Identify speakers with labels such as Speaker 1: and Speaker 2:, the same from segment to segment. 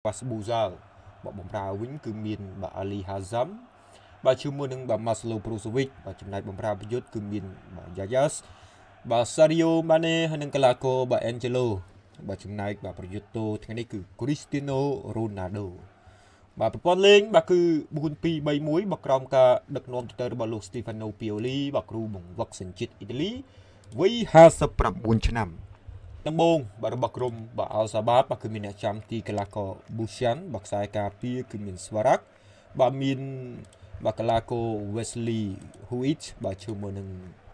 Speaker 1: Buzal បបំរើវិញគឺមានបាទ Ali Hazam បាទជាមួយនឹងបាទ Maslow Brozovic បាទចំណែកបំរើប្រយុទ្ធគឺមានបាទ Yayas បាទ Sadio Mane ហើយនឹងកីឡាករបាទ Angelo បាទចំណែកបាទប្រយុទ្ធតូថ្ងៃនេះគឺ Cristiano Ronaldo បាទប្រព័ន្ធលេងបាទគឺ4-2-3-1បាទក្រោមការដឹកនាំទៅរបស់លោក Stefano Pioli បាទគ្រូបង្វឹកសញ្ជាតិអ៊ីតាលីវ័យ59ឆ្នាំដំបូងបាទរបស់ក្រុមបាទ Al Sabab បាទគឺមានអ្នកចាំទីកីឡាករ Bushan បាទខ្សែការពារគឺមាន Svarak បាទមានបាទកីឡាករ Wesley Huitt បាទជាមួយនឹង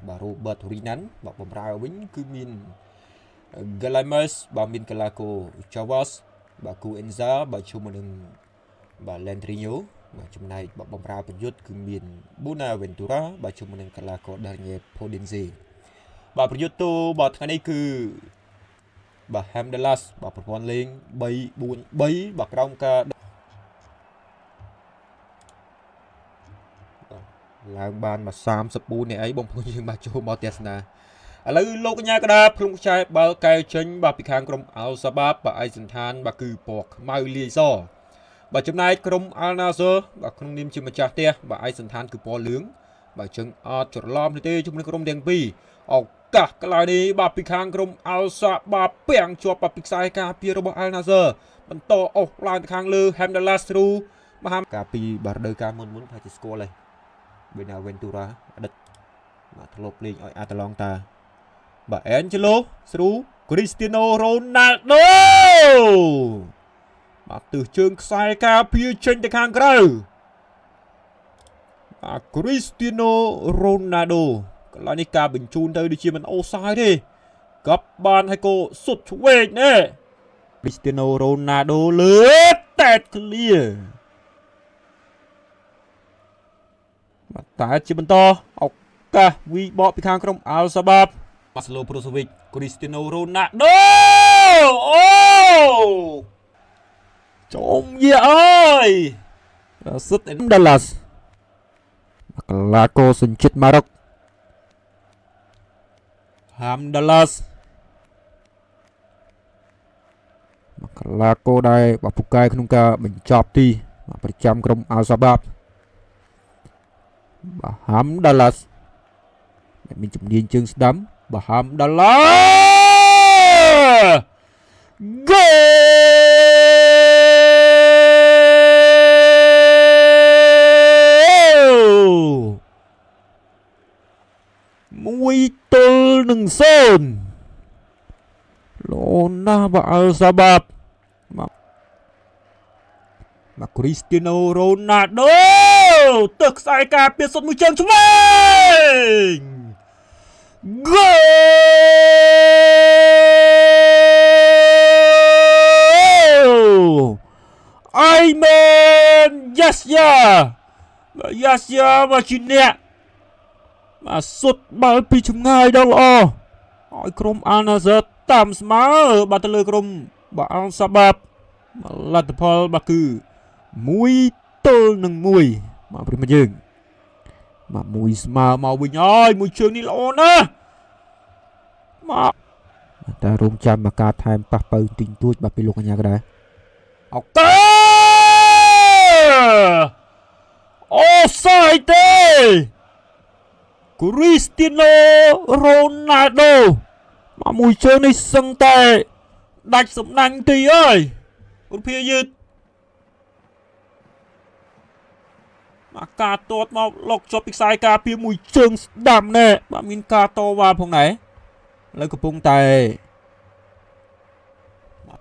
Speaker 1: បាទ Robert Renan បាទបំរើវិញគឺមាន Galames បាទមានកីឡាករ Javas បាទ Kuenza បាទជាមួយនឹងបាទ Landrinho បាទចំណែកបាទបំរើប្រយុទ្ធគឺមាន Bonaventura បាទជាមួយនឹងកីឡាករ Daniel Podence បាទប្រយុទ្ធតូបាទថ្ងៃនេះគឺបាទ Hamdalas បាទប្រព័ន្ធលេង3-4-3បាទក្រោមការឡើងបានមក34នេះអីបងប្អូនយើងបាទចូលមកទស្សនាឥឡូវលោកកញ្ញាកដាភ្លុងខ្ចែបាល់កែចេញបាទពីខាងក្រុម Al Sabab បាទឯកសណ្ឋានបាទគឺពណ៌ខ្មៅលាយសបាទចំណែកក្រុម Al Nassr បាទក្នុងនាមជាម្ចាស់ផ្ទះបាទឯកសណ្ឋានគឺពណ៌លឿងបាទចឹងអត់ច្រឡំទេជាមួយក្រុមទាំងពីរឱកាសកន្លែងនេះបាទពីខាងក្រុម Al Sabab ពាំងជាប់បាទពីខ្សែការពាររបស់ Al Nassr បន្តអស់ឡើងទៅខាងលើ Hamdalas ទ្រូមហាការពីបាទរដូវកាលមុនប្រហែលជាស្គាល់ហើយ Benaventura អតីតបាទធ្លាប់លេងឲ្យ Atalanta បាទ Angelo ស្រូ Cristiano Ronaldo បាទទិសជើងខ្សែការពារចេញទៅខាងក្រៅបាទ Cristiano Ronaldo កន្លែងនេះការបញ្ជូនទៅដូចជាមិនអូសសាយទេកប់បានហើយក៏សុតឆ្វេងណែ Cristiano Ronaldo លើតែតគ្លៀបាទតែជាបន្តឱកាសវីបកពីខាងក្រុម Al Sabab Maslow Brozovic Cristiano Ronaldo អូចំយាអើយសុទ្ធ Dallas កីឡាករសញ្ជាតិម៉ារ៉ុក Hamdalas កីឡាករដែលបពូកែក្នុងការបញ្ចប់ទីប្រចាំក្រុម Al Sabab បាទ Hamdalas មានជំនាញជើងស្ដាំបាទ Hamdalas Goal 1-0លោណាស់បាទ Al Sabab បាទ Cristiano Ronaldo ទឹកខ្សែការពារសុទ្ធមួយជើងឆ្វេង Goal Ayman Yasya បាទ Yasya មកជាអ្នកបាទសុទ្ធបាល់ពីចម្ងាយដល់ល្អឲ្យក្រុម Al Nassr តាមស្មើបាទទៅលើក្រុមបាទ Al Sabab លទ្ធផលបាទគឺ1-1បាទប្រិមត្តយើងបាទមួយស្មើមកវិញហើយមួយជើងនេះល្អណាស់បាទតែរងចាំមកការថែមប៉ះប៉ូវទិញទួចបាទពីលោកកញ្ញាក៏ដែរអូខេអូសាយទេ Cristiano Ronaldo មកមួយជើងនេះសឹងតែដាច់សំណាញ់ទីអើយឧទាយឺតមកការតតមកលោកជាប់ពីខ្សែការពារមួយជើងស្ដាំណែបាទមានការតវ៉ាផងដែរឥឡូវកំពុងតែ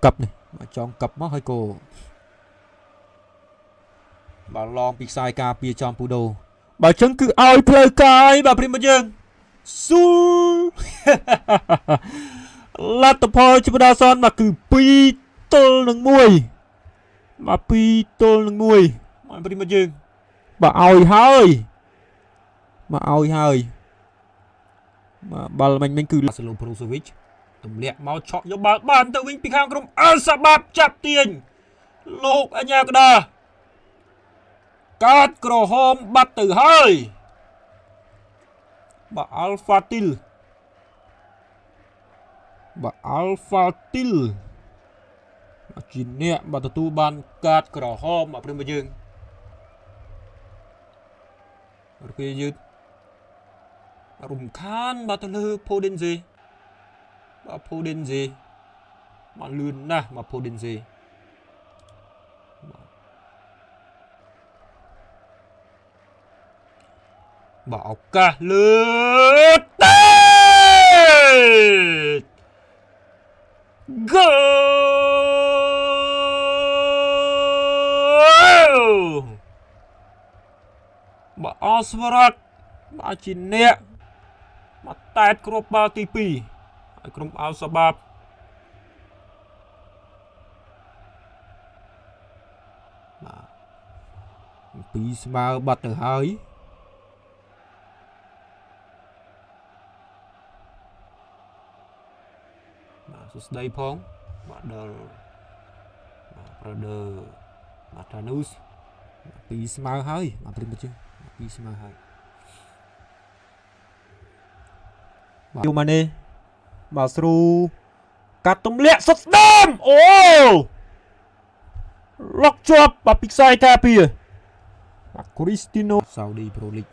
Speaker 1: កាប់នេះមកចងកាប់មកហើយក៏បាទឡងពីខ្សែការពារចំពូដូបើចឹងគឺឲ្យផ្លូវកាយបាទប្រិមត្តយើងស៊ូលទ្ធផលជាបដាសនបាទគឺ2-1បាទ2-1បាទប្រិមត្តយើងបាទឲ្យហើយបាទឲ្យហើយបាទបាល់មិញគឺ Maslow Brozovic ទម្លាក់មកឆក់យកបាល់បានទៅវិញពីខាងក្រុម Al Sabab ចាប់ទាញលោកអញ្ញាកដាកាត់ក្រហមបាត់ទៅហើយបាទ Alpha Til បាទ Alpha Til ជីននេះបាទទទួលបានកាតក្រហមបាទព្រមយើងពេលយឺតរំខានបាទទៅលើផូឌិនសេបាទផូឌិនសេមកលឿនណាស់មកផូឌិនសេបាទឱកាសលើតេហ្គោបាទអស្វរ័តបាទជាអ្នកមកតែតគ្រាប់បាល់ទី2ឲ្យក្រុមអាល់សាបាបបាទពីស្មើបាត់ទៅហើយបាទសួស្ដីផងបាទដល់បាទ brother បាទ Tanus ពីស្មើហើយបាទព្រីមជើងពីស្មើហើយយូម៉ាណេបាទស្រូកាត់ទម្លាក់សុតស្ដាមអូឡុកជាប់បាទពីខ្សែការពារបាទគ្រីស្ទីណូសាអូឌីប្រូលីក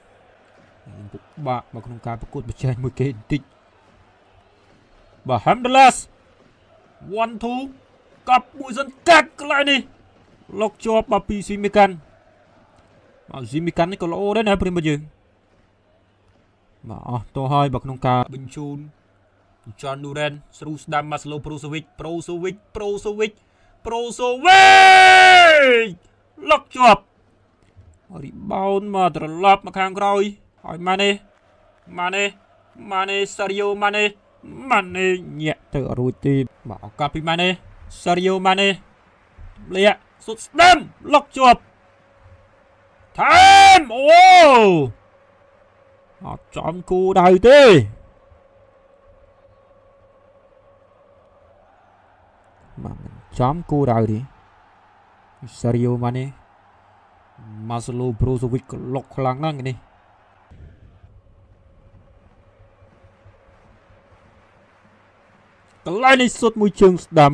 Speaker 1: ពិបាកមកក្នុងការប្រកួតប្រជែងមួយគេបន្តិចបាទហាំដាឡាស 1 2 កាប់មួយសិនកាត់កន្លែងនេះឡុកជាប់បាទពីស៊ីមីកាន់បាទស៊ីមីកាន់នេះក៏ល្អដែរណាព្រីមយើងបាទអស់តោះហើយបាទក្នុងការបញ្ជូនចននូរ៉ែនស្រូស្ដាំម៉ាស្ឡូប្រូសូវិចឡុកជាប់រីបោនមកត្រឡប់មកខាងក្រោយឲ្យម៉ាណេសារីយ៉ូម៉ាណេញាក់ទៅអត់រួចទេបាទឱកាសពីម៉ាណេសារីយ៉ូម៉ាណេលាក់សុតស្ដាំឡុកជាប់ថែមអូអត់ចំគូដៅទេបាទចំគូដៅទេសារីយ៉ូម៉ាណេម៉ាស្ឡូប្រូសូវិចក៏លុកខ្លាំងណាស់នេះកន្លែងនេះសុទ្ធមួយជើងស្ដាំ